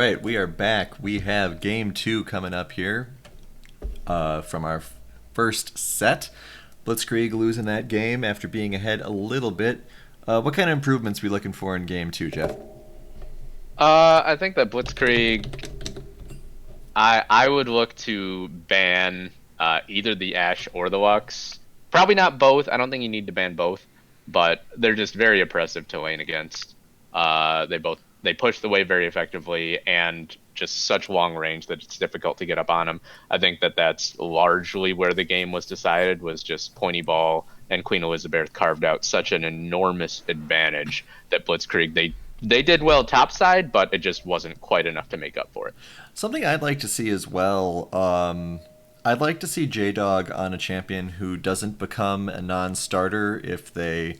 right, we are back. We have game two coming up here from our first set. Blitzkrieg losing that game after being ahead a little bit. What kind of improvements are we looking for in game two, Jeff? I think that Blitzkrieg, I would look to ban either the Ash or the Lux. Probably not both. I don't think you need to ban both, but they're just very oppressive to lane against. They push the wave very effectively and just such long range that it's difficult to get up on them. I think that that's largely where the game was decided, was just pointy ball, and Queen Elizabeth carved out such an enormous advantage that Blitzkrieg, they did well topside, but it just wasn't quite enough to make up for it. Something I'd like to see as well. I'd like to see J-Dog on a champion who doesn't become a non-starter if they,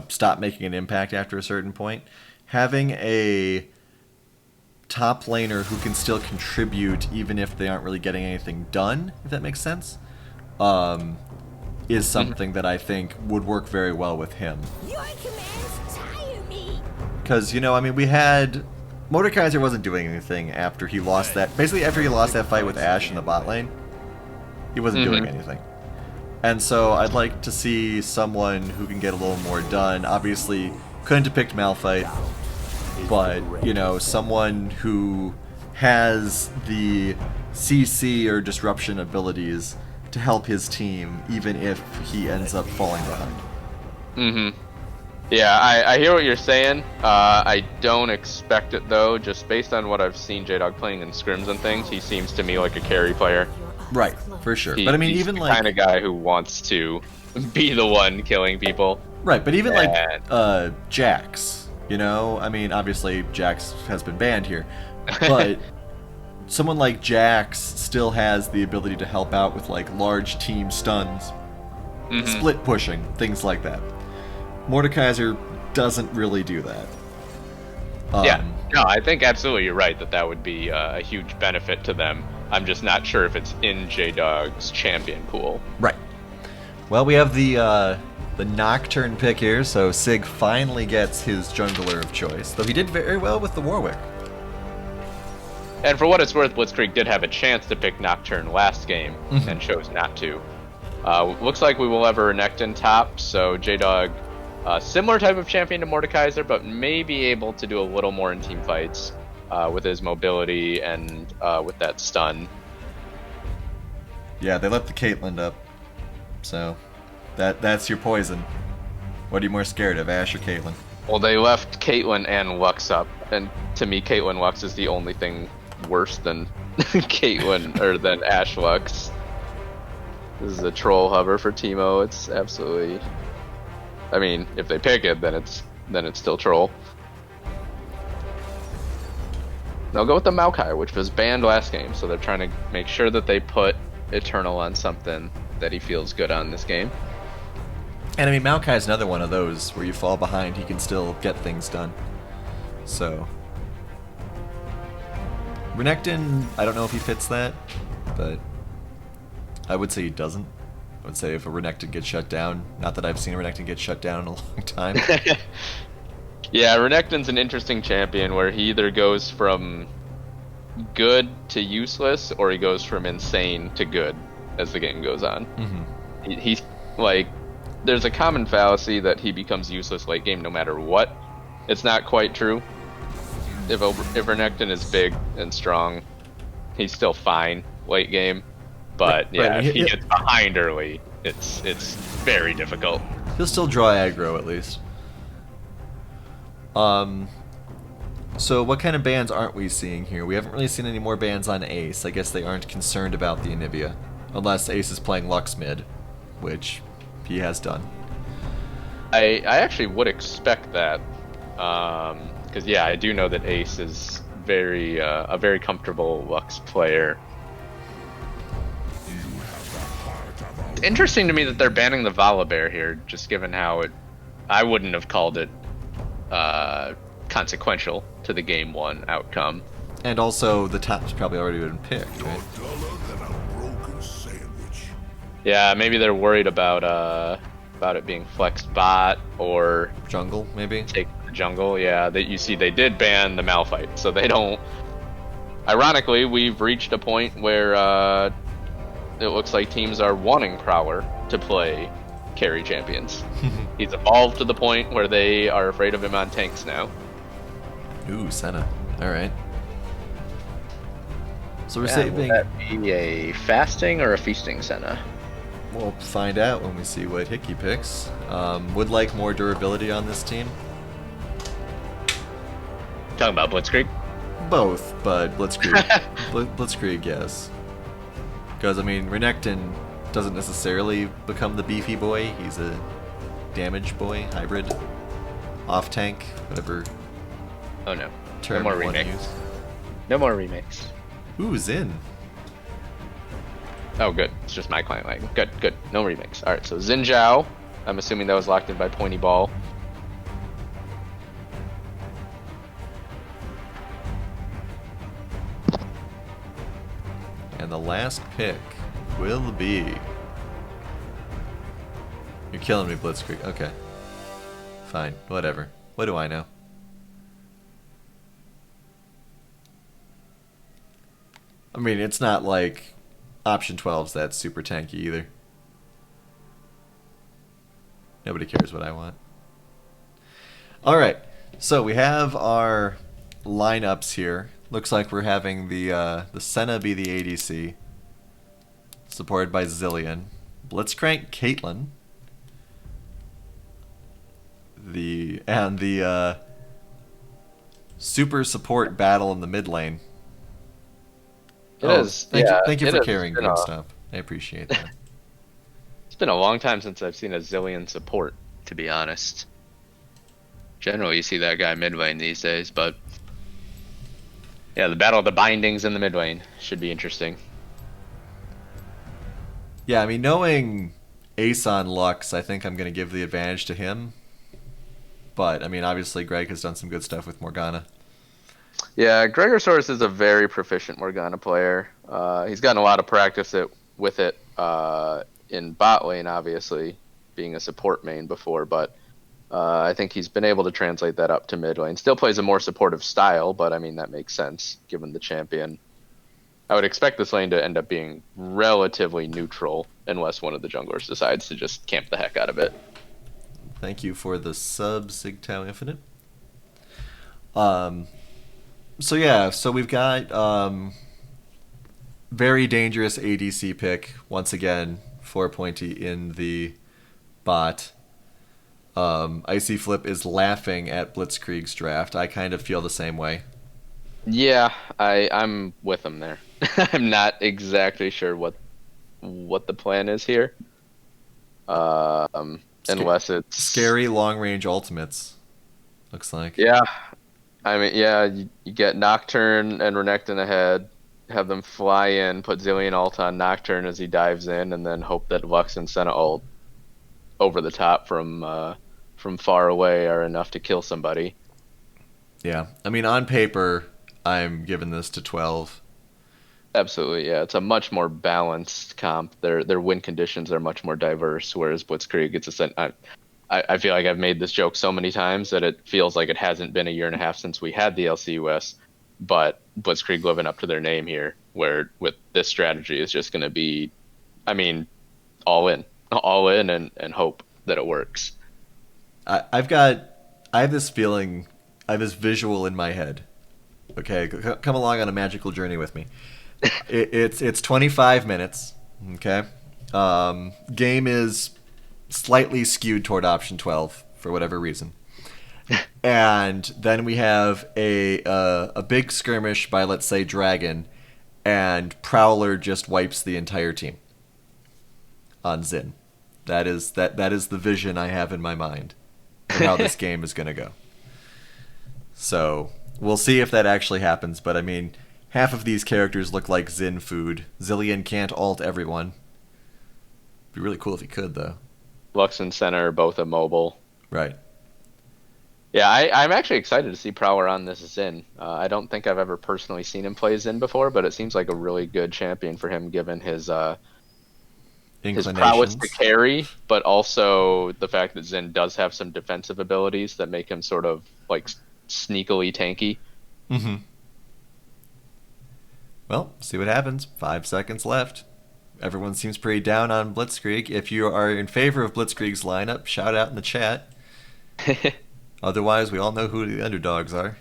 stop making an impact after a certain point. Having a top laner who can still contribute even if they aren't really getting anything done, if that makes sense, is something that I think would work very well with him. Your commands tire me. Because, we had... Mordekaiser wasn't doing anything after he lost that... Basically, after he lost that fight with Ashe in the bot lane, he wasn't doing anything. And so I'd like to see someone who can get a little more done. Obviously, couldn't have picked Malphite, but, someone who has the CC or disruption abilities to help his team, even if he ends up falling behind. Yeah, I hear what you're saying. I don't expect it, though. Just based on what I've seen J-Dog playing in scrims and things, he seems to me like a carry player. Right, for sure. But But he's even the like... kind of guy who wants to be the one killing people. Right, but even like Jax, obviously Jax has been banned here, but someone like Jax still has the ability to help out with like large team stuns, split pushing, things like that. Mordekaiser doesn't really do that. Yeah, no, I think absolutely you're right that would be a huge benefit to them. I'm just not sure if it's in J-Dog's champion pool. Right. Well, we have the Nocturne pick here, so Sig finally gets his jungler of choice, though he did very well with the Warwick. And for what it's worth, Blitzkrieg did have a chance to pick Nocturne last game and chose not to. Looks like we will have a Renekton top, so J-Dog, similar type of champion to Mordekaiser, but may be able to do a little more in team fights with his mobility and with that stun. Yeah, they let the Caitlyn up, so that's your poison. What are you more scared of, Ashe or Caitlyn? Well, they left Caitlyn and Lux up, and to me, Caitlyn Lux is the only thing worse than Caitlyn or than Ashe Lux. This is a troll hover for Teemo. It's absolutely. I mean, if they pick it, then it's still troll. They'll go with the Maokai, which was banned last game, so they're trying to make sure that they put Eternal on something that he feels good on this game. And Maokai is another one of those where you fall behind, he can still get things done. So Renekton, I don't know if he fits that, but I would say he doesn't. I would say if a Renekton gets shut down, not that I've seen a Renekton get shut down in a long time. Yeah, Renekton's an interesting champion where he either goes from good to useless or he goes from insane to good as the game goes on. He's like, there's a common fallacy that he becomes useless late game no matter what. It's not quite true. If Renekton is big and strong, he's still fine late game. But yeah, if he gets behind early, it's very difficult. He'll still draw aggro at least. So what kind of bans aren't we seeing here? We haven't really seen any more bans on Ace. I guess they aren't concerned about the Anivia. Unless Ace is playing Lux mid, which he has done. I actually would expect that. Because yeah, I do know that Ace is a very comfortable Lux player. It's interesting to me that they're banning the Volibear here, just given how I wouldn't have called it consequential to the game one outcome. And also, the top's probably already been picked, right? Yeah, maybe they're worried about it being flexed bot or jungle, maybe? take the jungle. Yeah, that you see they did ban the Malphite, so they don't. Ironically, we've reached a point where it looks like teams are wanting Prowler to play carry champions. He's evolved to the point where they are afraid of him on tanks now. Ooh, Senna. All right. So we're Will saving. that be a fasting or a feasting Senna? We'll find out when we see what Hickey picks. Would like more durability on this team. Talking about Blitzkrieg? Both, but Blitzkrieg. Blitzkrieg, yes. Because, I mean, Renekton doesn't necessarily become the beefy boy. He's a damage boy, hybrid, off-tank, whatever Oh no. term No more you want to remakes. use. No more remakes. Ooh, Zin. Oh, good. It's just my client lag. Good, good. No remakes. Alright, so Xin Zhao. I'm assuming that was locked in by Pointy Ball. And the last pick will be... You're killing me, Blitzkrieg. Okay. Fine. Whatever. What do I know? I mean, it's not like option 12's that super tanky either. Nobody cares what I want. Alright. So we have our lineups here. Looks like we're having the Senna be the ADC, supported by Zillion. Blitzcrank Caitlyn. The super support battle in the mid lane. It is. Thank Yeah, you, thank you it for has carrying been good a- stuff. I appreciate that. It's been a long time since I've seen a Zillion support, to be honest. Generally, you see that guy mid lane these days, but yeah, the battle of the bindings in the mid lane should be interesting. Yeah, I mean, knowing Ace on Lux, I think I'm going to give the advantage to him. But, I mean, obviously Greg has done some good stuff with Morgana. Yeah, Gregorsaurus is a very proficient Morgana player. He's gotten a lot of practice with it in bot lane, obviously, being a support main before, but I think he's been able to translate that up to mid lane. Still plays a more supportive style, but I mean, that makes sense given the champion. I would expect this lane to end up being relatively neutral unless one of the junglers decides to just camp the heck out of it. Thank you for the sub, Sigtau Infinite. So yeah, so we've got very dangerous ADC pick once again for Pointy in the bot. Icy Flip is laughing at Blitzkrieg's draft. I kind of feel the same way. Yeah, I'm with him there. I'm not exactly sure what the plan is here. Unless it's Scary long-range ultimates, looks like. Yeah, I mean, yeah, you get Nocturne and Renekton ahead, have them fly in, put Zillion ult on Nocturne as he dives in, and then hope that Lux and Senna ult over the top from far away are enough to kill somebody. Yeah, I mean, on paper, I'm giving this to 12. Absolutely, yeah. It's a much more balanced comp. Their win conditions are much more diverse, whereas Blitzkrieg, I feel like I've made this joke so many times that it feels like it hasn't been a year and a half since we had the LCUS, but Blitzkrieg living up to their name here, where with this strategy is just going to be, I mean, all in and hope that it works. I have this feeling, I have this visual in my head. Okay, come along on a magical journey with me. It's 25 minutes. Okay, game is slightly skewed toward option 12 for whatever reason, and then we have a big skirmish by, let's say, Dragon, and Prowler just wipes the entire team on Xin. That is the vision I have in my mind for how this game is going to go. So we'll see if that actually happens, but I mean, half of these characters look like Xin food. Zillion can't ult everyone. Be really cool if he could, though. Lux and Senna are both immobile. Right. Yeah, I'm actually excited to see Prowler on this Xin. I don't think I've ever personally seen him play Xin before, but it seems like a really good champion for him given his prowess to carry, but also the fact that Xin does have some defensive abilities that make him sort of like sneakily tanky. Mm-hmm. Well, see what happens. 5 seconds left. Everyone seems pretty down on Blitzkrieg. If you are in favor of Blitzkrieg's lineup, shout out in the chat. Otherwise, we all know who the underdogs are.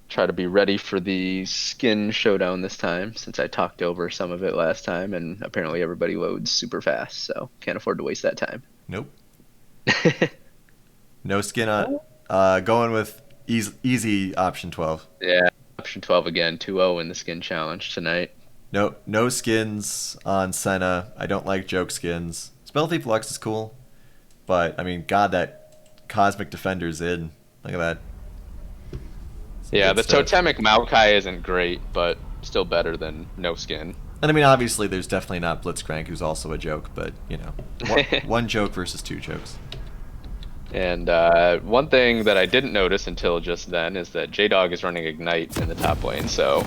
Try to be ready for the skin showdown this time, since I talked over some of it last time, and apparently everybody loads super fast, so can't afford to waste that time. Nope. No skin on. Going with easy option 12. Yeah, option 12 again, 2-0 in the skin challenge tonight. No skins on Senna. I don't like joke skins. Spell Thief Lux is cool, but I mean, God, that Cosmic Defender's in. Look at that. Yeah, Good the stuff. Totemic Maokai isn't great, but still better than no skin. And I mean, obviously, there's definitely not Blitzcrank, who's also a joke, but you know, one joke versus 2 jokes. And one thing that I didn't notice until just then is that J-Dog is running Ignite in the top lane, so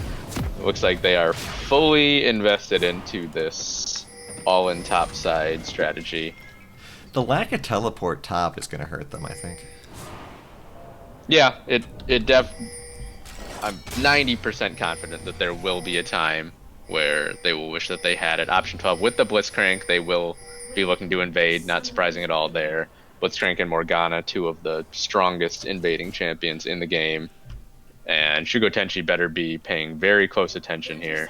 it looks like they are fully invested into this all-in top side strategy. The lack of teleport top is going to hurt them, I think. Yeah, I'm 90% confident that there will be a time where they will wish that they had it. Option 12 with the Blitzcrank, they will be looking to invade, not surprising at all there. Blitzcrank and Morgana, 2 of the strongest invading champions in the game. And Shugo Tenchi better be paying very close attention here.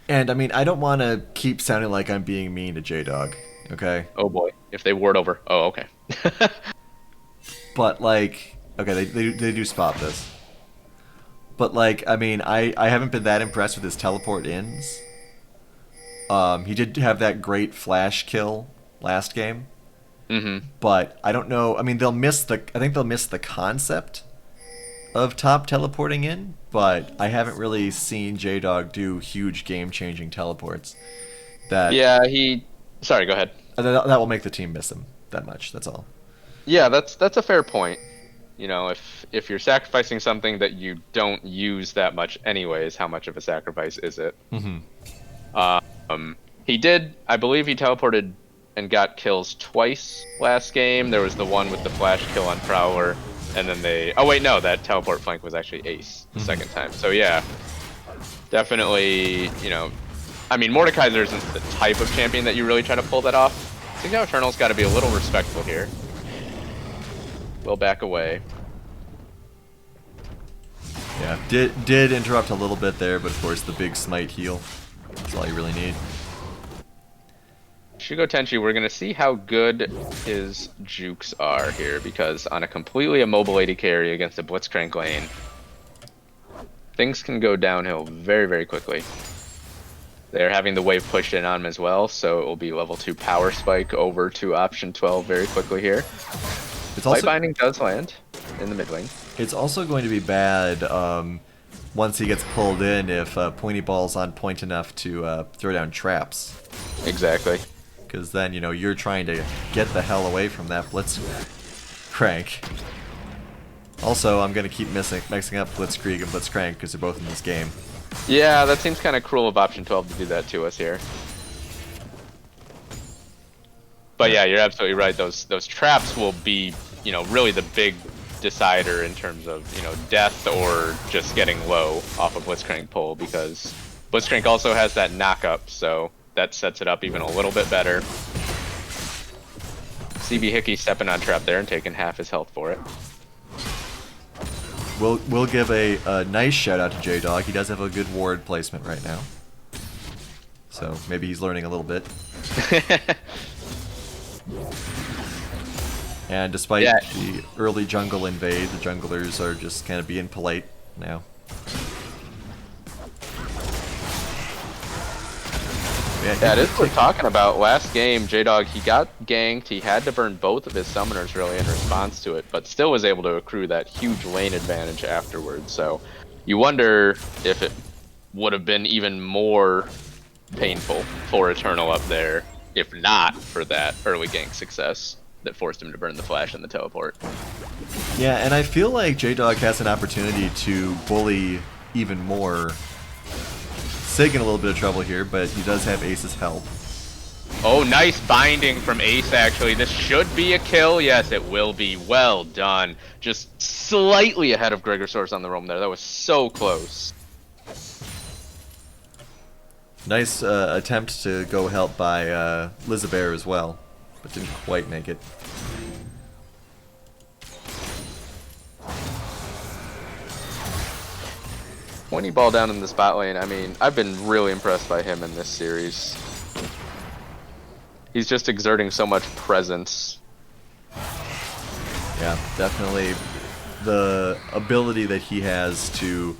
And I mean, I don't want to keep sounding like I'm being mean to J-Dog, okay? Oh boy, if they ward over. Oh, okay. But like, okay, they do spot this. But like, I mean, I haven't been that impressed with his teleport ins. He did have that great flash kill last game. Mm-hmm. But I don't know. I mean, I think they'll miss the concept of top teleporting in. But I haven't really seen J-Dog do huge game-changing teleports. Yeah, Sorry, go ahead. That will make the team miss him that much. That's all. Yeah, that's a fair point. You know, if you're sacrificing something that you don't use that much anyways, how much of a sacrifice is it? Mm-hmm. He did, I believe he teleported and got kills twice last game. There was the one with the flash kill on Prowler, and then oh wait, no, that teleport flank was actually Ace the second time. So yeah, definitely, you know, I mean, Mordekaiser isn't the type of champion that you really try to pull that off. Signal Eternal's got to be a little respectful here. We'll back away. Yeah, did interrupt a little bit there, but of course the big smite heal. That's all you really need. Shugo Tenchi, we're going to see how good his jukes are here, because on a completely immobile AD carry against a Blitzcrank lane, things can go downhill very, very quickly. They're having the wave pushed in on him as well, so it will be level 2 power spike over to option 12 very quickly here. Light Binding does land in the mid lane. It's also going to be bad once he gets pulled in if Pointy Ball's on point enough to throw down traps. Exactly. Because then, you know, you're trying to get the hell away from that Blitzcrank. Also, I'm going to keep mixing up Blitzkrieg and Blitzcrank because they're both in this game. Yeah, that seems kind of cruel of option 12 to do that to us here. But yeah, you're absolutely right. Those traps will be, you know, really the big decider in terms of, you know, death or just getting low off a Blitzcrank pull, because Blitzcrank also has that knock-up, so that sets it up even a little bit better. CB Hickey stepping on trap there and taking half his health for it. We'll give a nice shout out to J-Dog. He does have a good ward placement right now. So maybe he's learning a little bit. And despite the early jungle invade, the junglers are just kind of being polite now. Yeah, it is worth talking about. Last game, J-Dog, he got ganked. He had to burn both of his summoners really in response to it, but still was able to accrue that huge lane advantage afterwards. So you wonder if it would have been even more painful for Eternal up there, if not for that early gank success that forced him to burn the flash and the teleport. Yeah, and I feel like J-Dog has an opportunity to bully even more. Sig in a little bit of trouble here, but he does have Ace's help. Oh, nice binding from Ace, actually. This should be a kill. Yes, it will be. Well done. Just slightly ahead of Gregosaurus on the roam there. That was so close. Nice attempt to go help by Lizabear as well, but didn't quite make it. Pointy ball down in this bot lane. I mean, I've been really impressed by him in this series. He's just exerting so much presence. Yeah, definitely the ability that he has to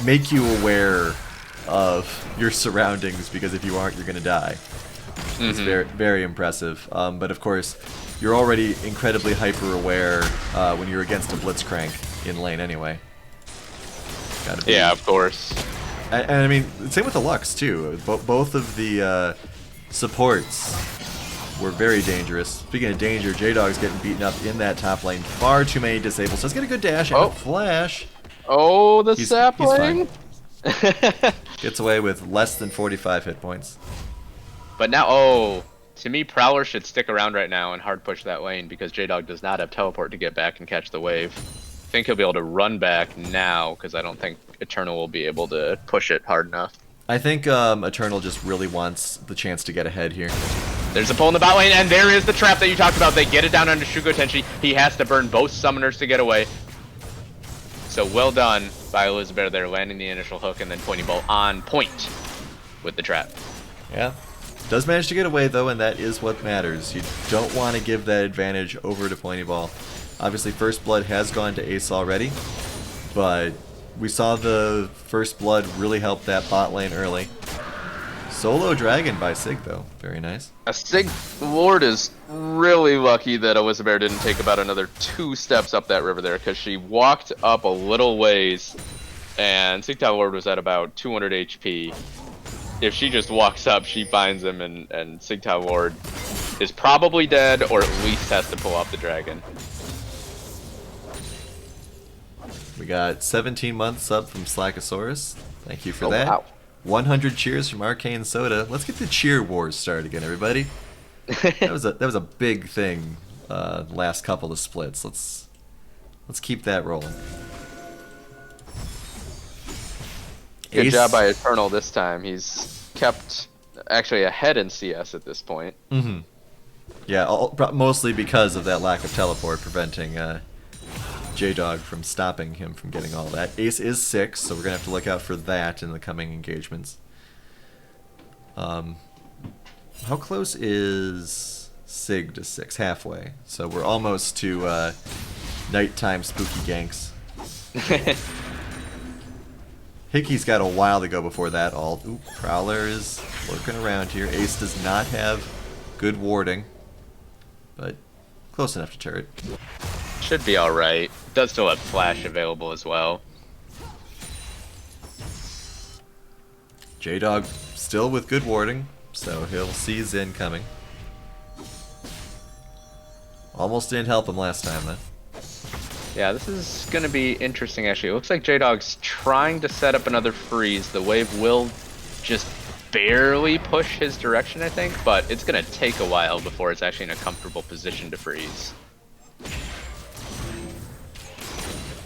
make you aware of your surroundings, because if you aren't, you're going to die. It's very, very impressive. But of course, you're already incredibly hyper-aware when you're against a Blitzkrieg in lane anyway. Gotta be. Yeah, of course. And I mean, same with the Lux too. Both of the supports were very dangerous. Speaking of danger, J-Dog's getting beaten up in that top lane. Far too many disables. So let's get a good dash and a flash. Oh, the He's sapling! Gets away with less than 45 hit points. But now, to me, Prowler should stick around right now and hard push that lane, because J-Dog does not have teleport to get back and catch the wave. I think he'll be able to run back now, because I don't think Eternal will be able to push it hard enough. I think Eternal just really wants the chance to get ahead here. There's a pull in the bot lane, and there is the trap that you talked about. They get it down onto Shugo Tenshi. He has to burn both summoners to get away. So well done by Elizabeth there, landing the initial hook and then pointing ball on point with the trap. Yeah. Does manage to get away though, and that is what matters. You don't want to give that advantage over to Pointy Ball. Obviously, First Blood has gone to Ace already, but we saw the First Blood really help that bot lane early. Solo Dragon by Sig though, very nice. Sig Lord is really lucky that Elizabeth didn't take about another 2 steps up that river there, because she walked up a little ways, and Sigtal Lord was at about 200 HP. If she just walks up, she finds him, and Sigtal Lord is probably dead, or at least has to pull off the dragon. We got 17 months sub from Slackosaurus. Thank you for that. Wow. 100 cheers from Arcane Soda. Let's get the cheer wars started again, everybody. That was a big thing last couple of splits. Let's keep that rolling. Good Ace. job by Eternal this time. He's kept actually ahead in CS at this point. Mm-hmm. Yeah, mostly because of that lack of teleport preventing J-Dog from stopping him from getting all that. Ace is 6, so we're going to have to look out for that in the coming engagements. How close is Sig to 6? Halfway. So we're almost to nighttime spooky ganks. Hickey's got a while to go before that ult. Ooh, Prowler is lurking around here. Ace does not have good warding, but close enough to turret. Should be alright. Does still have flash available as well. J-Dog still with good warding, so he'll see Zen coming. Almost didn't help him last time, though. Yeah, this is going to be interesting, actually. It looks like J-Dog's trying to set up another freeze. The wave will just barely push his direction, I think, but it's going to take a while before it's actually in a comfortable position to freeze.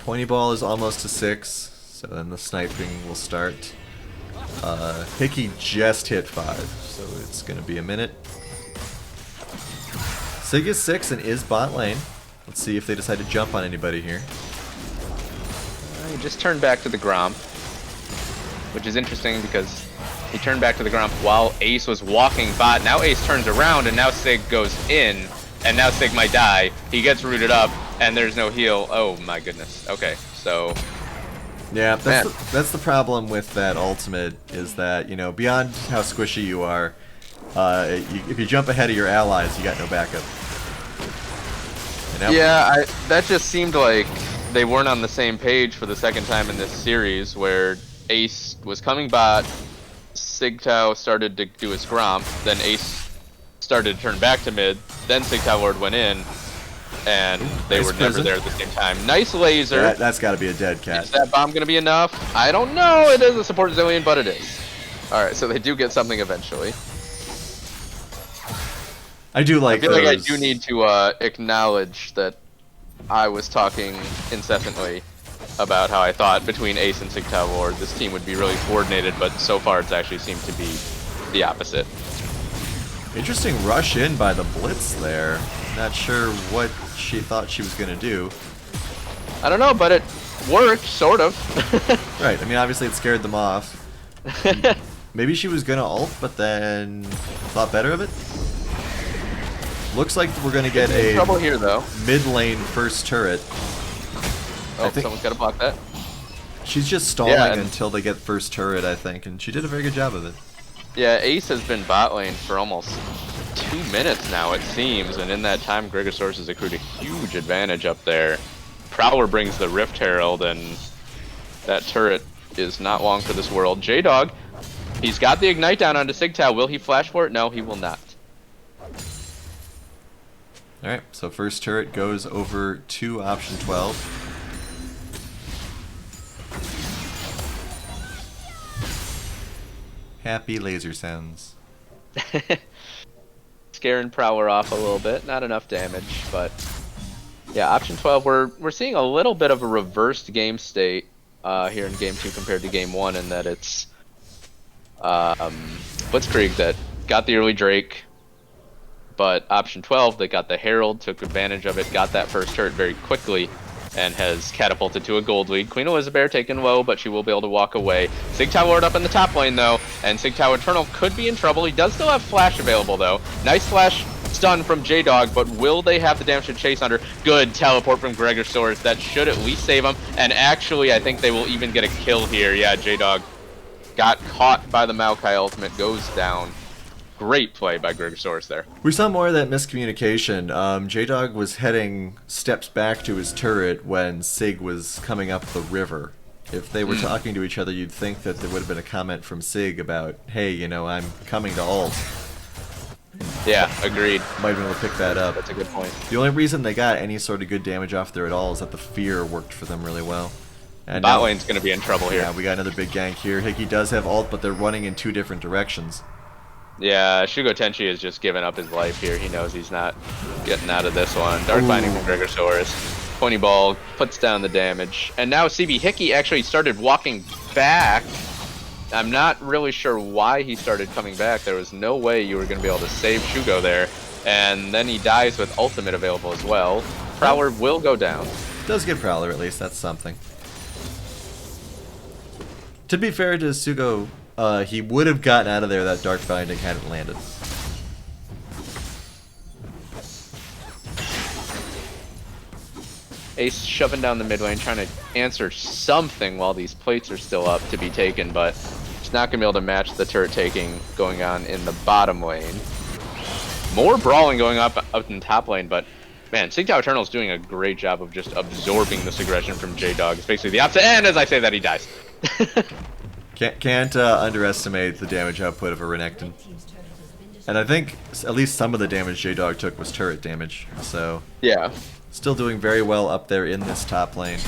Pointy Ball is almost to 6, so then the sniping will start. Hickey just hit 5, so it's going to be a minute. Sig is 6 and is bot lane. Let's see if they decide to jump on anybody here. He just turned back to the Gromp, which is interesting because he turned back to the Gromp while Ace was walking bot. Now Ace turns around and now Sig goes in, and now Sig might die. He gets rooted up, and there's no heal. Oh my goodness. Okay, so... Yeah, that's the problem with that ultimate, is that, you know, beyond how squishy you are, if you jump ahead of your allies, you got no backup. You know? Yeah, that just seemed like they weren't on the same page for the second time in this series, where Ace was coming bot, Sigtao started to do his Gromp, then Ace started to turn back to mid, then Sigtao Lord went in, and they were never there at the same time. Nice laser. Yeah, that's got to be a dead cat. Is that bomb going to be enough? I don't know. It is a support zillion, but it is. Alright, so they do get something eventually. I do like I feel like I those. do need to acknowledge that I was talking incessantly about how I thought between Ace and Sigtal Ward this team would be really coordinated, but so far it's actually seemed to be the opposite. Interesting rush in by the Blitz there. Not sure what she thought she was going to do. I don't know, but it worked, sort of. Right, I mean, obviously it scared them off. Maybe she was going to ult, but then thought better of it? Looks like we're going to get a trouble here, though. mid lane first turret. Oh, someone's got to block that. She's just stalling Yeah, and- until they get first turret, I think, and she did a very good job of it. Yeah, Ace has been bot lane for almost 2 minutes now, it seems, and in that time, Gregosaurus has accrued a huge advantage up there. Prowler brings the Rift Herald, and that turret is not long for this world. J-Dog, he's got the Ignite down onto Sigtal. Will he flash for it? No, he will not. Alright, so first turret goes over to option 12. Happy laser sounds. Scaring Prowler off a little bit. Not enough damage, but yeah, option 12. We're seeing a little bit of a reversed game state here in game 2 compared to game 1, in that it's Blitzkrieg that got the early Drake, but option 12 that got the Herald, took advantage of it, got that first turret very quickly, and has catapulted to a gold lead. Queen Elizabeth taken low, but she will be able to walk away. Sigtal Ward up in the top lane, though, and Sigtal Eternal could be in trouble. He does still have Flash available, though. Nice Flash stun from J-Dog, but will they have the damage to chase under? Good teleport from Gregosaurus. That should at least save him, and actually, I think they will even get a kill here. Yeah, J-Dog got caught by the Maokai ultimate, goes down. Great play by Gregosaurus there. We saw more of that miscommunication. J-Dog was heading steps back to his turret when Sig was coming up the river. If they were talking to each other, you'd think that there would have been a comment from Sig about, hey, you know, I'm coming to ult. Yeah, agreed. Might have been able to pick that up. That's a good point. The only reason they got any sort of good damage off there at all is that the fear worked for them really well. And Bot now, lane's going to be in trouble here. yeah, we got another big gank here. Hickey does have ult, but they're running in two different directions. Yeah, Shugo Tenchi has just given up his life here. He knows he's not getting out of this one. Dark Binding from Gregosaurus. Pony Ball puts down the damage. And now CB Hickey actually started walking back. I'm not really sure why he started coming back. There was no way you were going to be able to save Shugo there. And then he dies with ultimate available as well. Prowler will go down. Does get Prowler at least, that's something. To be fair to Sugo, he would have gotten out of there that Dark Binding hadn't landed. Ace shoving down the mid lane, trying to answer something while these plates are still up to be taken, but he's not going to be able to match the turret taking going on in the bottom lane. More brawling going up in top lane, but man, Sigtal Eternal is doing a great job of just absorbing this aggression from J-Dog. It's basically the opposite, and as I say that, he dies. Can't underestimate the damage output of a Renekton. And I think at least some of the damage J-Dog took was turret damage, so... Yeah. Still doing very well up there in this top lane.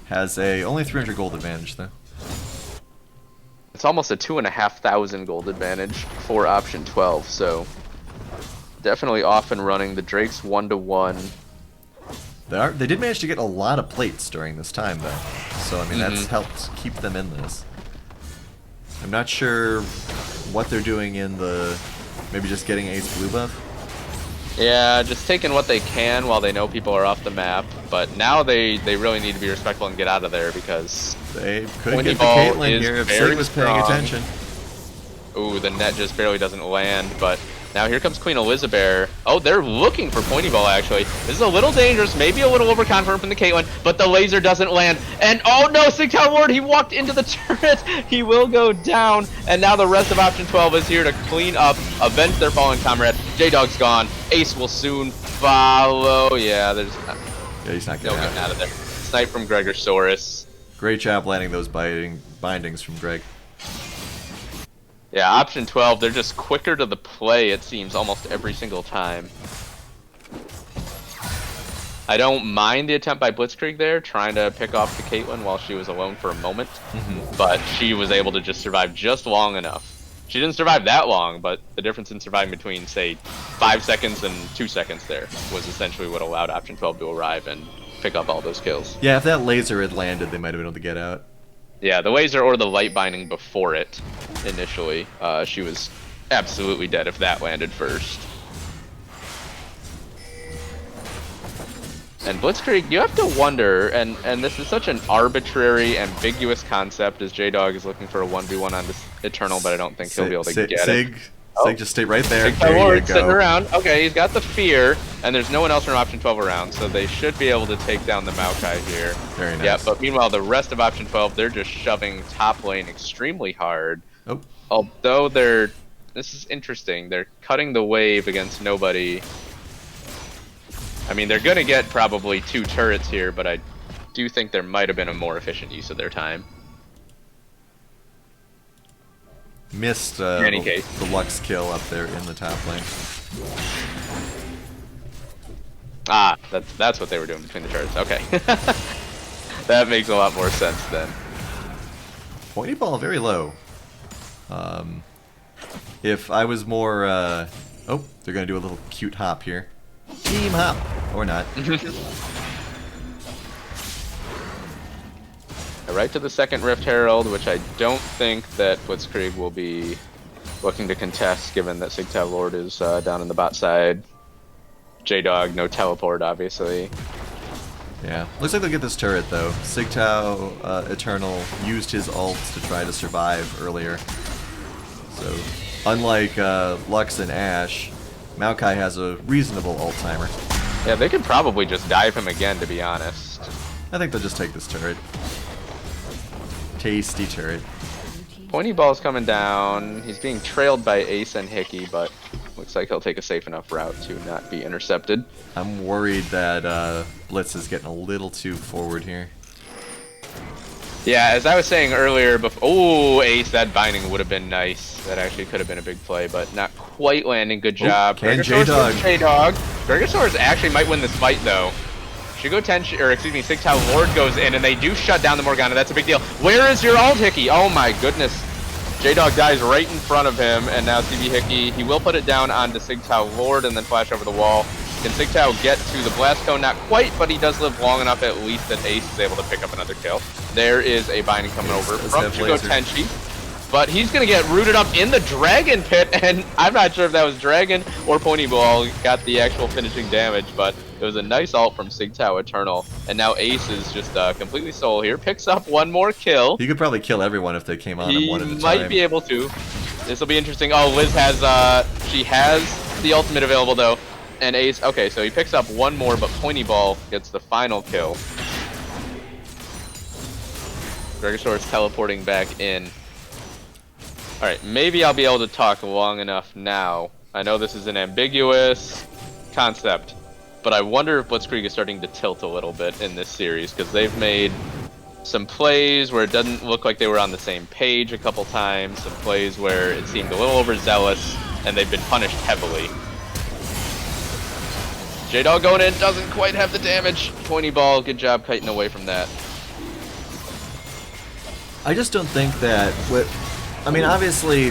Has a only 300 gold advantage, though. It's almost a 2,500 gold advantage for option 12, so... Definitely off and running. The Drake's 1-to-1. They did manage to get a lot of plates during this time, though. So, I mean, that's helped keep them in this. I'm not sure what they're doing in the... Maybe just getting Ace blue buff? Yeah, just taking what they can while they know people are off the map. But now they really need to be respectful and get out of there, because... They could Pointy get the Ball Caitlyn is here if very Sig was paying strong. attention. Ooh, the net just barely doesn't land, but now here comes Queen Elizabeth. Oh, they're looking for Pointy Ball, actually. This is a little dangerous, maybe a little overconfident from the Caitlyn, but the laser doesn't land. And oh no, Sigtal Ward, he walked into the turret. He will go down, and now the rest of option 12 is here to clean up, avenge their fallen comrade. J-Dog's gone. Ace will soon follow. Yeah, there's Yeah, he's not no getting getting out. out of there. Snipe from Gregosaurus. Great job landing those bindings from Greg. Yeah, option 12, they're just quicker to the play, it seems, almost every single time. I don't mind the attempt by Blitzkrieg there, trying to pick off the Caitlyn while she was alone for a moment, but she was able to just survive just long enough. She didn't survive that long, but the difference in surviving between, say, 5 seconds and 2 seconds there was essentially what allowed Option 12 to arrive and pick up all those kills. Yeah, if that laser had landed, they might have been able to get out. Yeah, the laser or the light binding before it, initially. She was absolutely dead if that landed first. And Blitzkrieg, you have to wonder, and this is such an arbitrary, ambiguous concept, as J-Dog is looking for a 1v1 on this Eternal, but I don't think he'll be able to get it. Sig, just stay right there. Sig There you Lord go. sitting around. Okay, he's got the fear, and there's no one else from Option 12 around, so they should be able to take down the Maokai here. Very nice. Yeah, but meanwhile, the rest of Option 12, they're just shoving top lane extremely hard. Oh. Although they're... This is interesting. They're cutting the wave against nobody. I mean, they're gonna get probably 2 turrets here, but I do think there might have been a more efficient use of their time. Missed In any case. the Lux kill up there in the top lane. Ah, that's what they were doing between the turrets. Okay. That makes a lot more sense then. Pointy ball very low. If I was more, oh, they're gonna do a little cute hop here. Team hop, or not. Right to the second Rift Herald, which I don't think that Blitzkrieg will be looking to contest, given that Sigtao Lord is down in the bot side. J-Dog, no teleport, obviously. Yeah, looks like they'll get this turret though. Sigtao Eternal used his ult to try to survive earlier. So, unlike Lux and Ashe, Maokai has a reasonable ult timer. Yeah, they could probably just dive him again, to be honest. I think they'll just take this turret. Tasty turret. Pointy Ball's coming down. He's being trailed by Ace and Hickey, but looks like he'll take a safe enough route to not be intercepted. I'm worried that Blitz is getting a little too forward here. Yeah, as I was saying earlier, oh, Ace, that binding would have been nice. That actually could have been a big play, but not quite landing. Good job. Can J-Dog. J-Dog. Gregosaurus actually might win this fight, though. Shugo Tenshi, or excuse me, Sigtao Lord goes in, and they do shut down the Morgana. That's a big deal. Where is your ult, Hickey? Oh my goodness. J-Dog dies right in front of him, and now CV Hickey, he will put it down onto Sigtao Lord and then flash over the wall. Can Sigtao get to the blast cone? Not quite, but he does live long enough at least that Ace is able to pick up another kill. There is a binding coming over from Shugo Tenshi. But he's going to get rooted up in the Dragon Pit, and I'm not sure if that was Dragon or Pointy Ball got the actual finishing damage, but it was a nice ult from Sigtao Eternal. And now Ace is just completely solo here, picks up one more kill. He could probably kill everyone if they came on him one at a time. He might be able to. This will be interesting. Oh, Liz has, she has the ultimate available though. And Ace, okay, so he picks up one more, but Pointy Ball gets the final kill. Gregosaurus teleporting back in. Alright, maybe I'll be able to talk long enough now. I know this is an ambiguous concept, but I wonder if Blitzkrieg is starting to tilt a little bit in this series, because they've made some plays where it doesn't look like they were on the same page a couple times, some plays where it seemed a little overzealous, and they've been punished heavily. J-Dog going in, doesn't quite have the damage. Pointy Ball, good job kiting away from that. I just don't think that... I mean, obviously...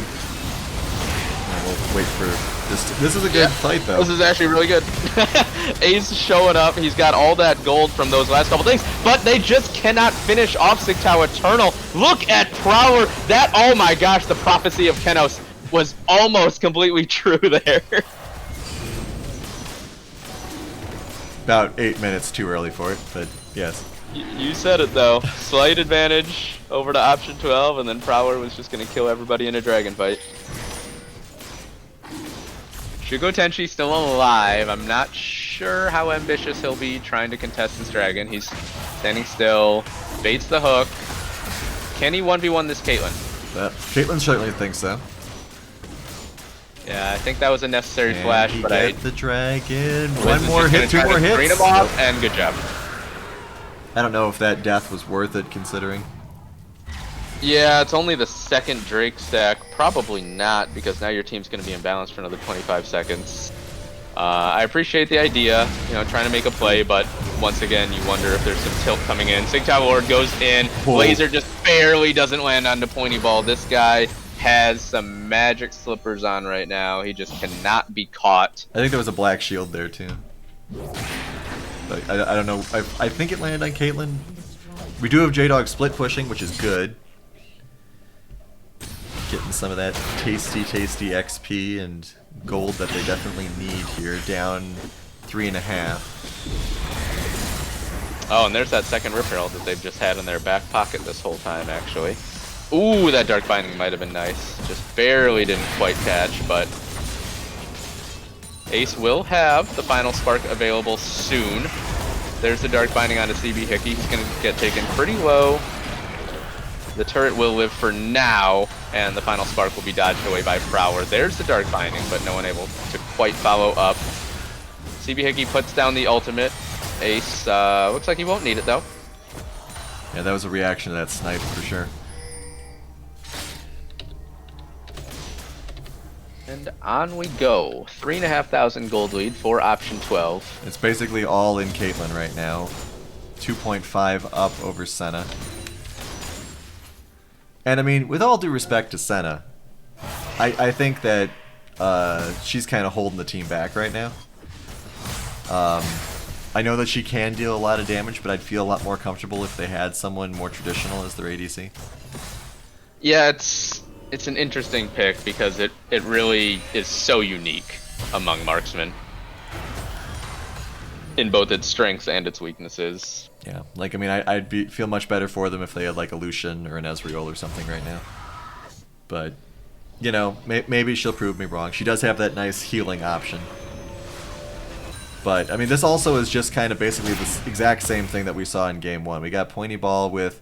We'll wait for this. This is a good fight, though. This is actually really good. Ace showing up. He's got all that gold from those last couple things, but they just cannot finish off Sigtao Eternal. Look at Prowler. That, oh my gosh, the prophecy of Kenos was almost completely true there. About 8 minutes too early for it, but yes. You said it though. Slight advantage over to option 12, and then Prowler was just going to kill everybody in a dragon fight. Shugo Tenshi still alive. I'm not sure how ambitious he'll be trying to contest this dragon. He's standing still, baits the hook. Can he 1v1 this Caitlyn? Caitlyn certainly thinks so. Yeah, I think that was a necessary flash, but I... the dragon. Wiz One is more just hit, gonna two try more to hits. screen him off, and good job. I don't know if that death was worth it, considering. Yeah, it's only the second Drake stack. Probably not, because now your team's going to be imbalanced for another 25 seconds. I appreciate the idea, you know, trying to make a play, but once again, you wonder if there's some tilt coming in. Sigtao Lord goes in. Whoa. Laser just barely doesn't land onto Pointy Ball. This guy has some magic slippers on right now. He just cannot be caught. I think there was a black shield there too. But I don't know. I think it landed on Caitlyn. We do have J-Dog split pushing, which is good. Getting some of that tasty XP and gold that they definitely need here. Down 3.5. Oh, and there's that second Rip Herald that they've just had in their back pocket this whole time, actually. Ooh, that Dark Binding might have been nice. Just barely didn't quite catch, but Ace will have the final spark available soon. There's the Dark Binding onto CB Hickey. He's going to get taken pretty low. The turret will live for now, and the final spark will be dodged away by Prower. There's the Dark Binding, but no one able to quite follow up. CB Hickey puts down the ultimate. Ace looks like he won't need it though. Yeah, that was a reaction to that snipe for sure. And on we go. 3,500 gold lead for option 12. It's basically all in Caitlyn right now. 2.5 up over Senna. And I mean, with all due respect to Senna, I think that she's kind of holding the team back right now. I know that she can deal a lot of damage, but I'd feel a lot more comfortable if they had someone more traditional as their ADC. Yeah, it's an interesting pick because it really is so unique among marksmen in both its strengths and its weaknesses. Yeah, like I mean, I'd feel much better for them if they had like a Lucian or an Ezreal or something right now. But you know, maybe she'll prove me wrong. She does have that nice healing option. But I mean, this also is just kind of basically the exact same thing that we saw in game 1. We got Pointy Ball with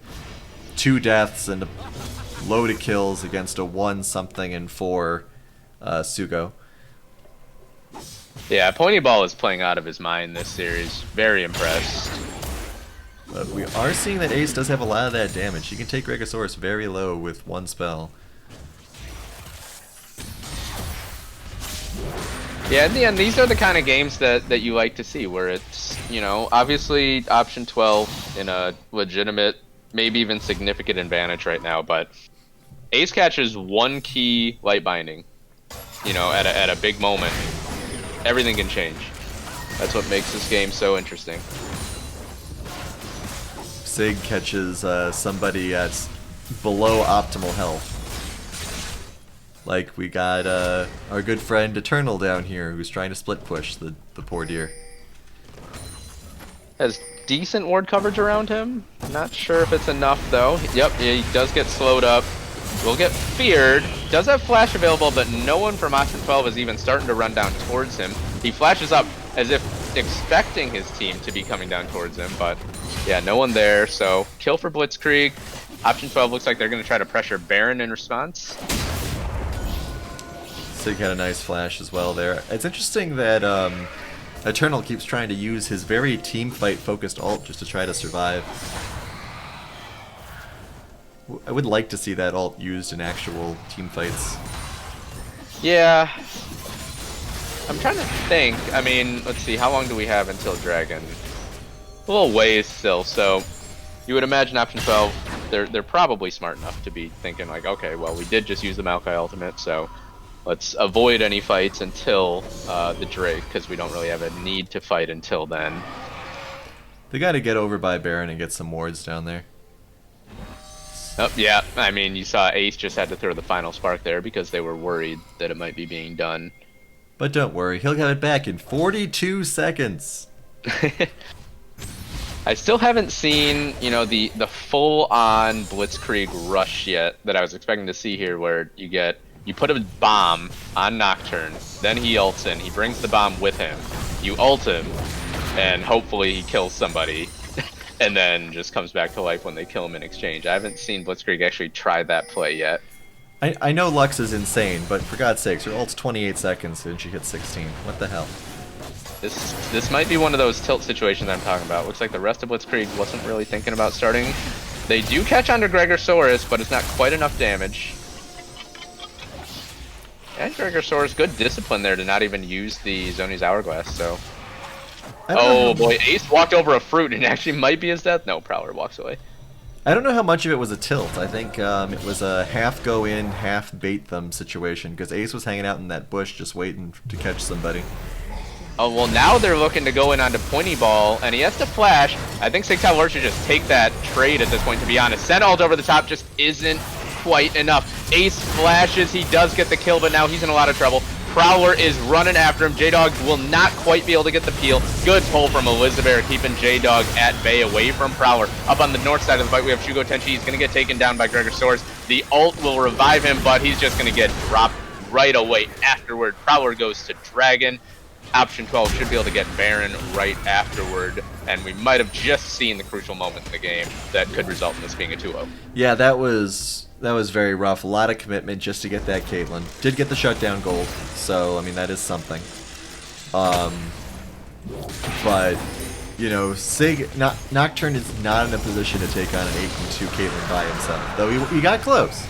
2 deaths and a load of kills against a 1-something and 4 Sugo. Yeah, Pointy Ball is playing out of his mind this series. Very impressed. But we are seeing that Ace does have a lot of that damage. He can take Regosaurus very low with 1 spell. Yeah, in the end, these are the kind of games that you like to see, where it's, you know, obviously option 12 in a legitimate, maybe even significant advantage right now, but Ace catches 1 key light binding, you know, at a big moment. Everything can change. That's what makes this game so interesting. Sig catches somebody that's below optimal health. Like we got our good friend Eternal down here who's trying to split push the poor dear. Has decent ward coverage around him. Not sure if it's enough though. Yep, he does get slowed up. Will get feared. Does have flash available, but no one from option 12 is even starting to run down towards him. He flashes up as if expecting his team to be coming down towards him, but yeah, no one there. So kill for Blitzkrieg. Option 12 looks like they're going to try to pressure Baron in response. Sig had a nice flash as well there. It's interesting that Eternal keeps trying to use his very team fight focused ult just to try to survive. I would like to see that ult used in actual team fights. Yeah. I'm trying to think. I mean, let's see, how long do we have until Dragon? A little ways still, so you would imagine option 12, they're probably smart enough to be thinking like, okay, well, we did just use the Maokai ultimate, so let's avoid any fights until the Drake, because we don't really have a need to fight until then. They gotta get over by Baron and get some wards down there. Oh, yeah, I mean, you saw Ace just had to throw the final spark there because they were worried that it might be being done. But don't worry, he'll have it back in 42 seconds. I still haven't seen, you know, the full-on Blitzkrieg rush yet that I was expecting to see here, where you put a bomb on Nocturne, then he ults in, he brings the bomb with him, you ult him, and hopefully he kills somebody, and then just comes back to life when they kill him in exchange. I haven't seen Blitzkrieg actually try that play yet. I know Lux is insane, but for God's sakes, her ult's 28 seconds and she hits 16. What the hell? This might be one of those tilt situations I'm talking about. Looks like the rest of Blitzkrieg wasn't really thinking about starting. They do catch onto Gregosaurus, but it's not quite enough damage. And Gregosaurus, good discipline there to not even use the Zoni's Hourglass, so... Oh boy, Ace walked over a fruit and actually might be his death. No, Prowler walks away. I don't know how much of it was a tilt. I think it was a half go in, half bait them situation because Ace was hanging out in that bush just waiting to catch somebody. Oh, well, now they're looking to go in onto Pointy Ball, and he has to flash. I think Sigtal Lord should just take that trade at this point, to be honest. Send ult over the top just isn't quite enough. Ace flashes, he does get the kill, but now he's in a lot of trouble. Prowler is running after him. J-Dog will not quite be able to get the peel. Good pull from Elizabeth, keeping J-Dog at bay away from Prowler. Up on the north side of the fight, we have Shugo Tenchi. He's going to get taken down by Gregor Soares. The ult will revive him, but he's just going to get dropped right away afterward. Prowler goes to Dragon. Option 12 should be able to get Baron right afterward, and we might have just seen the crucial moment in the game that could result in this being a 2-0. Yeah, that was very rough. A lot of commitment just to get that Caitlyn. Did get the shutdown gold, so I mean that is something. But you know, Nocturne is not in a position to take on an 8-2 Caitlyn by himself, though he got close.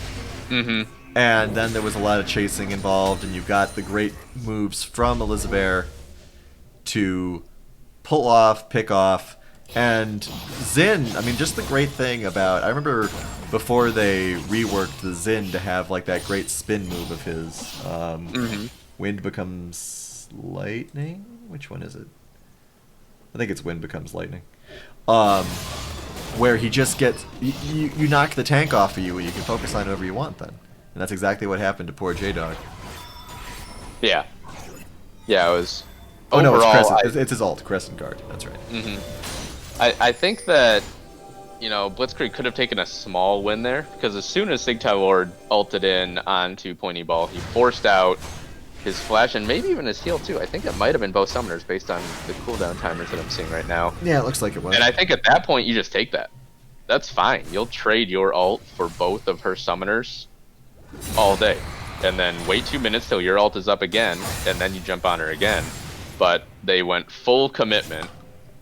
Mm-hmm. And then there was a lot of chasing involved, and you got the great moves from Elizabeth to pull off, pick off, and Xin, I mean, just the great thing about, I remember before they reworked the Xin to have like that great spin move of his, Wind Becomes Lightning? Which one is it? I think it's Wind Becomes Lightning. Where he just gets, you knock the tank off of you and you can focus on whatever you want then. And that's exactly what happened to poor J-Dog. Yeah. Yeah, it was... Oh, overall, no, it's Crescent. It's his ult, Crescent Guard. That's right. I think that, you know, Blitzkrieg could have taken a small win there, because as soon as Sigtal Lord ulted in onto Pointy Ball, he forced out his flash and maybe even his heal too. I think it might have been both summoners based on the cooldown timers that I'm seeing right now. Yeah, it looks like it was. And I think at that point, you just take that. That's fine. You'll trade your ult for both of her summoners all day, and then wait 2 minutes till your ult is up again, and then you jump on her again. But they went full commitment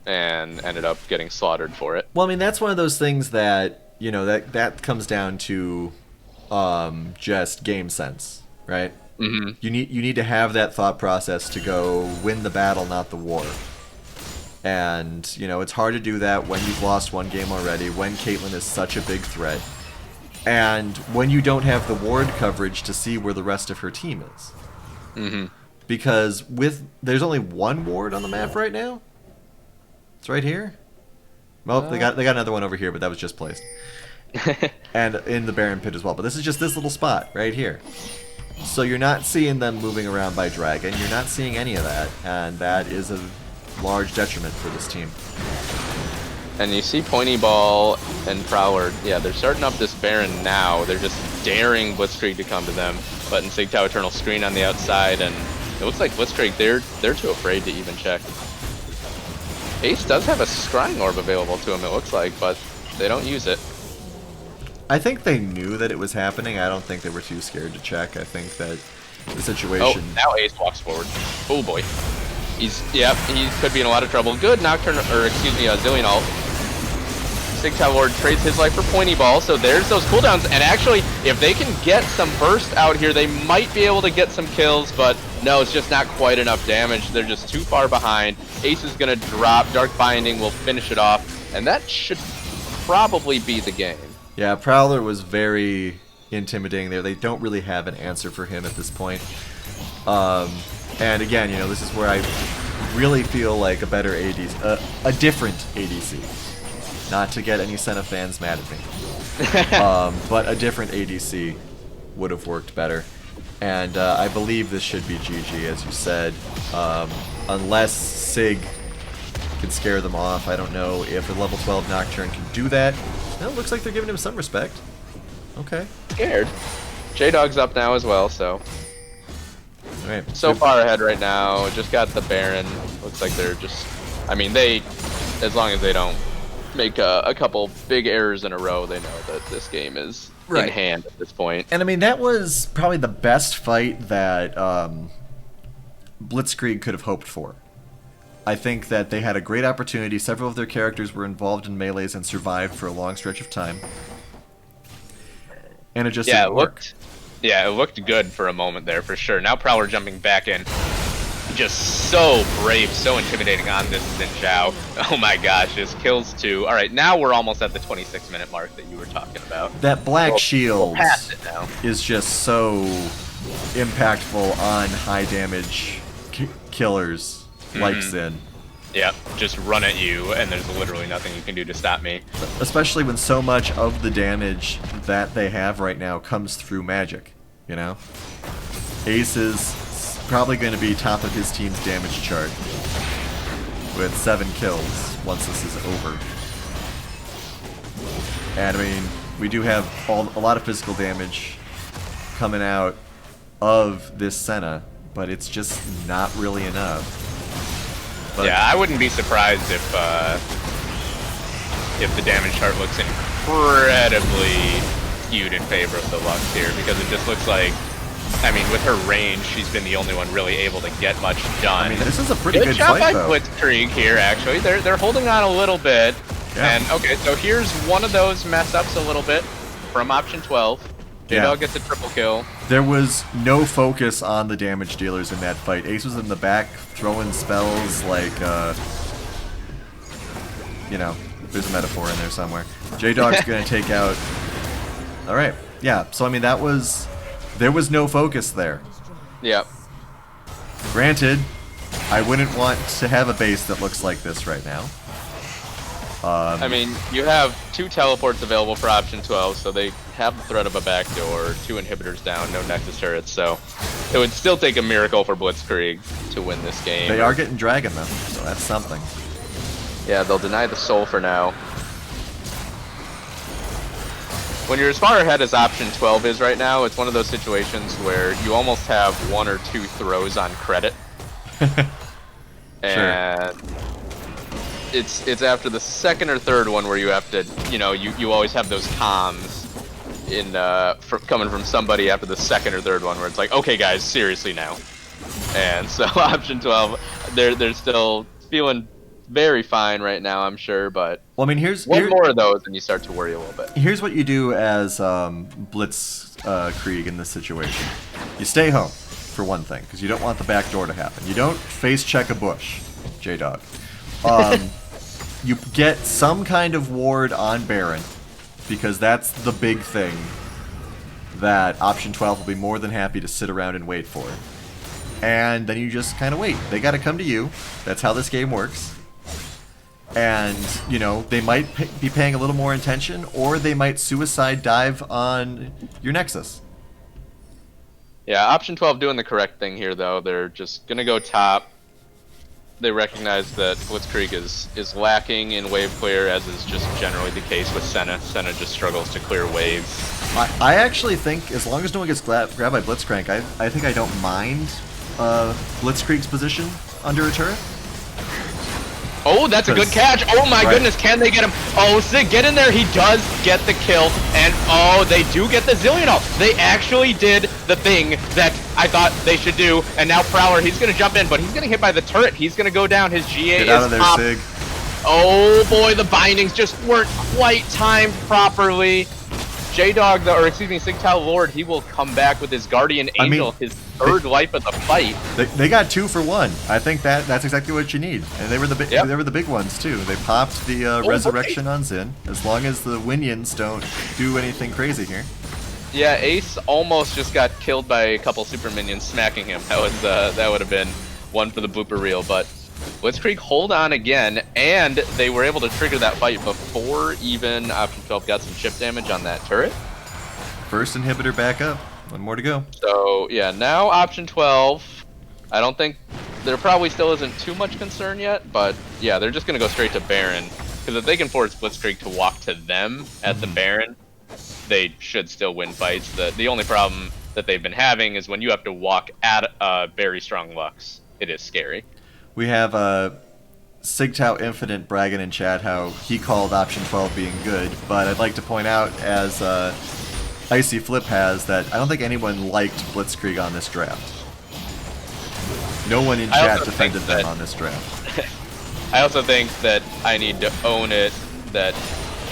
and ended up getting slaughtered for it. Well, I mean, that's one of those things that, you know, that comes down to just game sense, right? Mm-hmm. You need to have that thought process to go win the battle, not the war. And, you know, it's hard to do that when you've lost one game already, when Caitlyn is such a big threat. And when you don't have the ward coverage to see where the rest of her team is. Mm-hmm. Because there's only one ward on the map right now. It's right here. Well, they got another one over here, but that was just placed. And in the Baron Pit as well. But this is just this little spot right here. So you're not seeing them moving around by Dragon. You're not seeing any of that. And that is a large detriment for this team. And you see Pointy Ball and Prowler, yeah, they're starting up this Baron now. They're just daring Blitzkrieg to come to them. But in Sigtal Eternal screen on the outside, and it looks like Blitzkrieg, they're too afraid to even check. Ace does have a Scrying Orb available to him, it looks like, but they don't use it. I think they knew that it was happening. I don't think they were too scared to check. I think that the situation... Oh, now Ace walks forward. Oh boy. He could be in a lot of trouble. Good Nocturne, or excuse me, Zillion ult. Sigtal Lord trades his life for Pointy Ball, so there's those cooldowns. And actually, if they can get some burst out here, they might be able to get some kills, but no, it's just not quite enough damage. They're just too far behind. Ace is going to drop. Dark Binding will finish it off, and that should probably be the game. Yeah, Prowler was very intimidating there. They don't really have an answer for him at this point. And again, you know, this is where I really feel like a better ADC, a different ADC. Not to get any Senna fans mad at me. But a different ADC would have worked better. And I believe this should be GG, as you said. Unless Sig can scare them off. I don't know if a level 12 Nocturne can do that. Well, it looks like they're giving him some respect. Okay. Scared. J-Dog's up now as well, so... Alright. So far ahead right now. Just got the Baron. Looks like they're just... I mean, as long as they don't make a couple big errors in a row, they know that this game is in hand at this point. And I mean, that was probably the best fight that Blitzkrieg could have hoped for. I think that they had a great opportunity. Several of their characters were involved in melees and survived for a long stretch of time. And it just didn't work. Yeah, it looked good for a moment there, for sure. Now Prowler jumping back in. just so brave, so intimidating on this Xin Zhao. Oh my gosh, just kills 2. All right, now we're almost at the 26-minute mark that you were talking about. That black shield past it now. is just so impactful on high damage killers like Xin. Yep, just run at you, and there's literally nothing you can do to stop me. Especially when so much of the damage that they have right now comes through magic, you know? Ace is probably going to be top of his team's damage chart with 7 kills once this is over. And I mean, we do have a lot of physical damage coming out of this Senna, but it's just not really enough. But yeah, I wouldn't be surprised if the damage chart looks incredibly skewed in favor of the Lux here, because it just looks like, I mean, with her range, she's been the only one really able to get much done. I mean, this is a pretty good job fight, by though. Blitzkrieg here, actually. They're holding on a little bit. Yeah. And, okay, so here's one of those mess-ups a little bit from option 12. J-Dog gets a triple kill. There was no focus on the damage dealers in that fight. Ace was in the back throwing spells like, you know, there's a metaphor in there somewhere. J-Dog's gonna take out... Alright, yeah, so I mean there was no focus there. Yep. Granted, I wouldn't want to have a base that looks like this right now. I mean, you have 2 teleports available for option 12, so they have the threat of a backdoor, 2 inhibitors down, no Nexus turrets, so it would still take a miracle for Blitzkrieg to win this game. They are getting Dragon though, so that's something. Yeah, they'll deny the soul for now. When you're as far ahead as option 12 is right now, it's one of those situations where you almost have 1 or 2 throws on credit. And it's after the 2nd or 3rd one where you have to, you know, you always have those comms in coming from somebody after the 2nd or 3rd one where it's like, okay guys, seriously now. And so option 12, they're still feeling very fine right now, I'm sure, but Well, I mean, here's one more of those and you start to worry a little bit. Here's what you do as Blitzkrieg in this situation. You stay home, for one thing, because you don't want the back door to happen. You don't face check a bush, J-Dog. You get some kind of ward on Baron, because that's the big thing that option 12 will be more than happy to sit around and wait for. And then you just kind of wait. They got to come to you. That's how this game works. And, you know, they might be paying a little more attention, or they might suicide dive on your Nexus. Yeah, option 12 doing the correct thing here, though. They're just going to go top. They recognize that Blitzkrieg is lacking in wave clear, as is just generally the case with Senna. Senna just struggles to clear waves. I actually think, as long as no one gets grabbed by Blitzcrank, I think I don't mind Blitzkrieg's position under a turret. Oh, that's a good catch. Oh my goodness, can they get him? Oh, Sig, get in there. He does get the kill. And oh, they do get the Zillion off. They actually did the thing that I thought they should do. And now Prowler, he's going to jump in, but he's getting hit by the turret. He's going to go down. His GA Get out is of there, up. Sig. Oh boy, the bindings just weren't quite timed properly. J-Dog, or excuse me, Sigtal Lord, he will come back with his Guardian Angel, his 3rd life of the fight. They got 2 for 1. I think that's exactly what you need, and they were the they were the big ones too. They popped the resurrection on Xin, as long as the Winions don't do anything crazy here. Yeah, Ace almost just got killed by a couple super minions smacking him. That would have been one for the blooper reel, but Blitzkrieg hold on again, and they were able to trigger that fight before even option 12 got some chip damage on that turret. First inhibitor back up. 1 more to go. So yeah, now option 12. I don't think there probably still isn't too much concern yet, but yeah, they're just gonna go straight to Baron, because if they can force Blitzkrieg to walk to them at the Baron, they should still win fights. The only problem that they've been having is when you have to walk at a very strong Lux. It is scary. We have Sigtao Infinite bragging in chat how he called option 12 being good, but I'd like to point out, as Icy Flip has, that I don't think anyone liked Blitzkrieg on this draft. No one in chat defended them on this draft. I also think that I need to own it, that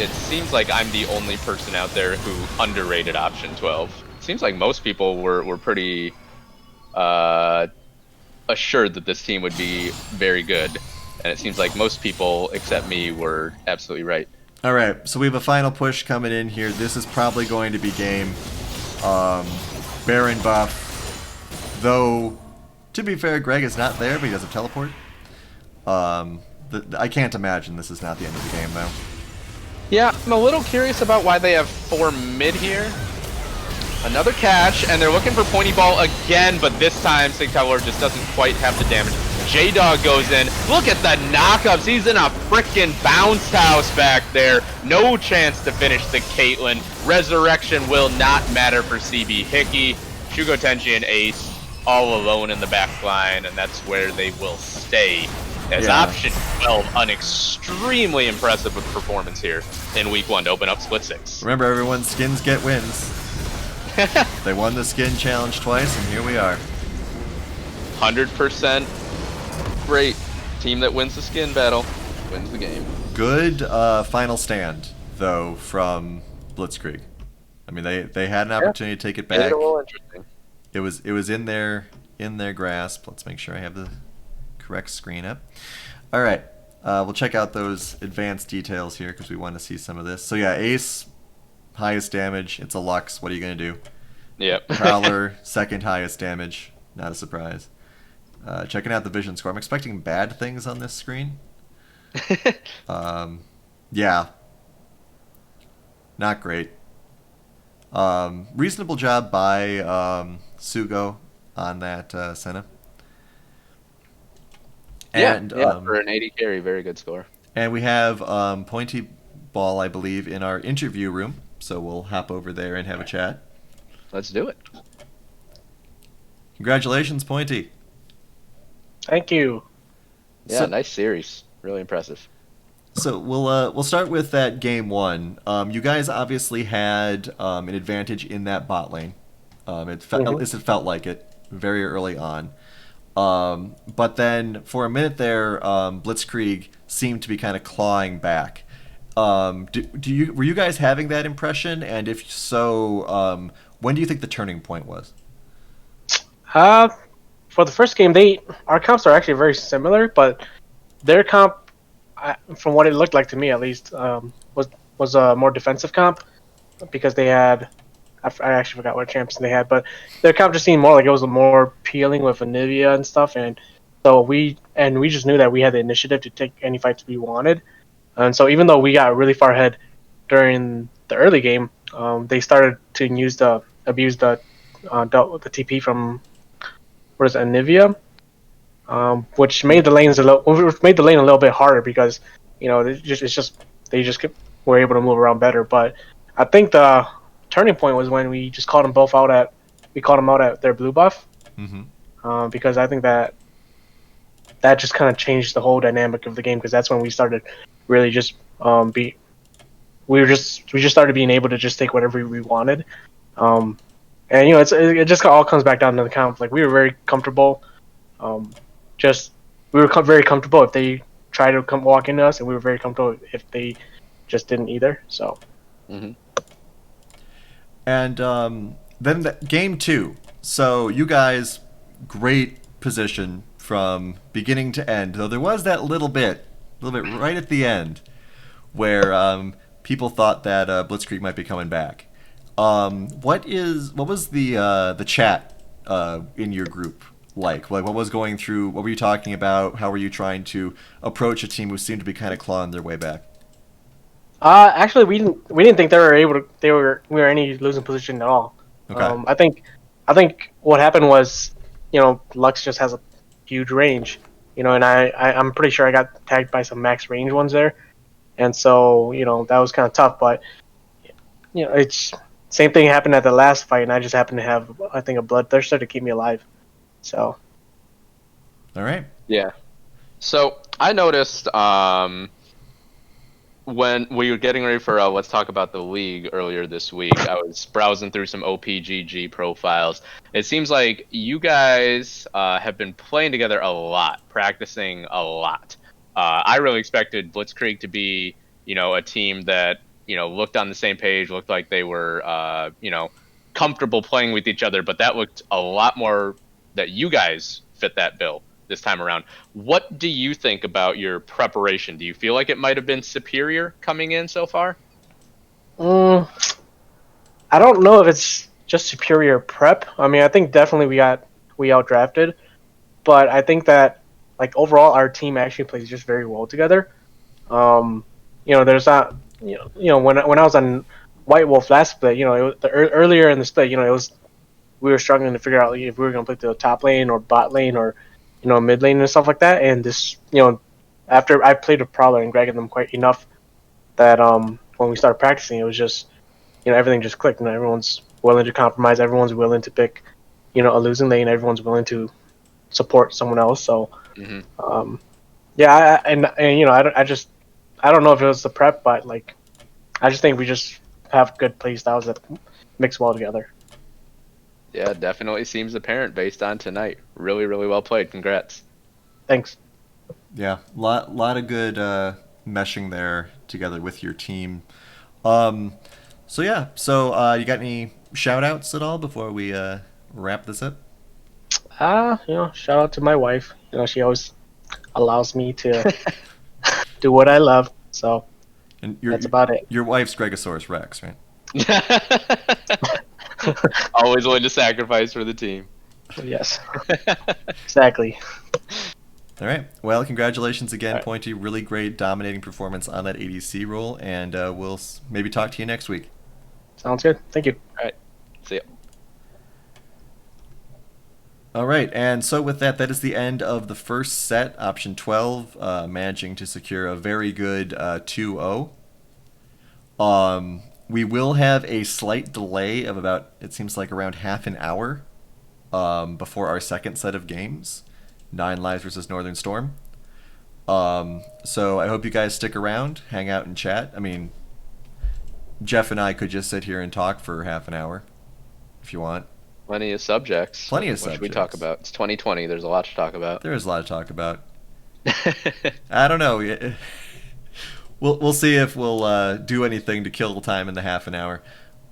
it seems like I'm the only person out there who underrated option 12. It seems like most people were pretty assured that this team would be very good, and it seems like most people except me were absolutely right. All right, so we have a final push coming in here. This is probably going to be game Baron buff, though. To be fair, Greg is not there, but he doesn't teleport. I can't imagine this is not the end of the game, though. Yeah, I'm a little curious about why they have 4 mid here. Another catch, and they're looking for Pointy Ball again, but this time Sigtailor just doesn't quite have the damage. J-Dog goes in. Look at the knockups. He's in a frickin' bounce house back there. No chance to finish the Caitlyn. Resurrection will not matter for CB Hickey. Shugo Tenji and Ace all alone in the back line, and that's where they will stay. As option 12, an extremely impressive performance here in week 1 to open up split 6. Remember, everyone, skins get wins. They won the skin challenge twice, and here we are. 100% great. Team that wins the skin battle wins the game. Good final stand, though, from Blitzkrieg. I mean, they had an opportunity to take it back. Interesting. It was in their grasp. Let's make sure I have the correct screen up. All right, we'll check out those advanced details here because we want to see some of this. So yeah, Ace, highest damage. It's a Lux. What are you gonna do? Yep. Prowler, second highest damage. Not a surprise. Checking out the vision score. I'm expecting bad things on this screen. Yeah. Not great. Reasonable job by Sugo on that Senna. And, for an 80 carry, very good score. And we have Pointy Ball, I believe, in our interview room. So we'll hop over there and have a chat. Let's do it. Congratulations, Pointy. Thank you. Yeah, So- nice series. Really impressive. So we'll start with that game 1. You guys obviously had an advantage in that bot lane. At least it felt like it very early on. But then for a minute there, Blitzkrieg seemed to be kind of clawing back. Were you guys having that impression? And if so, when do you think the turning point was? For the first game, our comps are actually very similar, but their comp, from what it looked like to me at least, was a more defensive comp because they had. I actually forgot what champs they had, but their comp just seemed more like it was more appealing with Anivia and stuff, and so we just knew that we had the initiative to take any fights we wanted, and so even though we got really far ahead during the early game, they started to abuse the TP from Anivia, which made the lane a little bit harder because they just were able to move around better. But I think the turning point was when we just called them out at their blue buff, because I think that just kind of changed the whole dynamic of the game because that's when we started really just we just started being able to just take whatever we wanted, and it just all comes back down to the comp. Like we were very comfortable, very comfortable if they tried to come walk into us, and we were very comfortable if they just didn't either. So. And then game 2. So you guys, great position from beginning to end. Though there was that little bit right at the end, where people thought that Blitzkrieg might be coming back. What was the chat in your group like? Like what was going through? What were you talking about? How were you trying to approach a team who seemed to be kind of clawing their way back? Actually, we didn't think we were any losing position at all. Okay. I think what happened was, Lux just has a huge range, and I'm pretty sure I got tagged by some max range ones there, and so that was kind of tough. But it's same thing happened at the last fight, and I just happened to have I think a bloodthirster to keep me alive. So. All right. Yeah. So I noticed when we were getting ready for Let's Talk About the League earlier this week, I was browsing through some OPGG profiles. It seems like you guys have been playing together a lot, practicing a lot. I really expected Blitzkrieg to be, a team that, looked on the same page, looked like they were, comfortable playing with each other, but that looked a lot more that you guys fit that bill this time around. What do you think about your preparation? Do you feel like it might have been superior coming in so far? Mm, I don't know if it's just superior prep. I mean, I think definitely we outdrafted, but I think that like overall our team actually plays just very well together. Um, there's not when I was on White Wolf last split, earlier in the split, it was we were struggling to figure out if we were going to play the top lane or bot lane or mid lane and stuff like that. And this after I played with Prowler and Greg and them quite enough that when we started practicing, it was just everything just clicked and everyone's willing to compromise, everyone's willing to pick a losing lane, everyone's willing to support someone else. So yeah, and I don't know if it was the prep, but like I just think we just have good play styles that mix well together. Yeah, definitely seems apparent based on tonight. Really, really well played. Congrats. Thanks. Yeah, lot of good meshing there together with your team. Um, so you got any shout outs at all before we wrap this up? Shout out to my wife. She always allows me to do what I love. So And that's about it. Your wife's Gregosaurus Rex, right? Always willing to sacrifice for the team. Yes. Exactly. All right. Well, congratulations again, All right. Pointy. Really great dominating performance on that ADC role, and we'll maybe talk to you next week. Sounds good. Thank you. All right. See ya. All right, and so with that, that is the end of the first set, option 12, managing to secure a very good 2-0. We will have a slight delay of about, it seems like around half an hour before our second set of games, 9 Lives versus Northern Storm. So I hope you guys stick around, hang out and chat. I mean, Jeff and I could just sit here and talk for half an hour if you want. Plenty of subjects. Plenty of What should we subjects. talk about? It's 2020. There's a lot to talk about. There is a lot to talk about. I don't know. We'll see if we'll do anything to kill time in the half an hour.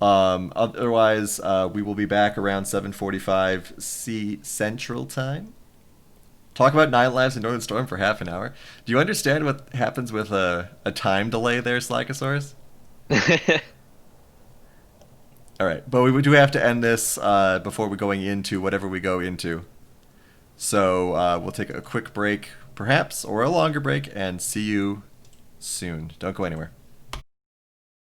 Otherwise, we will be back around 7:45 C Central Time. Talk about 9 Lives in Northern Storm for half an hour. Do you understand what happens with a time delay there, Slackosaurus? All right, but we do have to end this before we're going into whatever we go into. So we'll take a quick break, perhaps, or a longer break, and see you soon. Don't go anywhere.